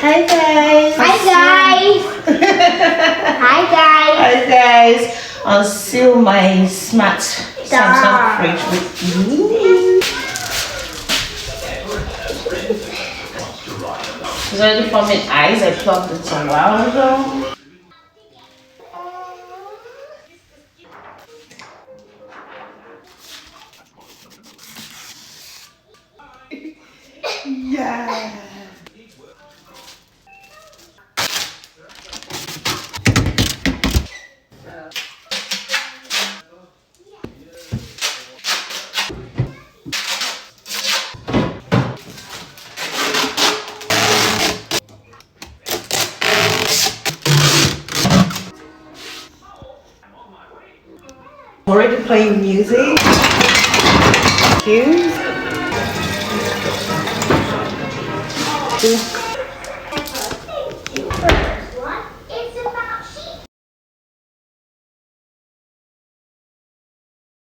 Hi guys. Hi guys. Hi guys. Hi guys. I'll seal my smart Samsung fridge with you. It's already forming eyes. I plucked it a while ago. Yeah. Already playing music. Cues.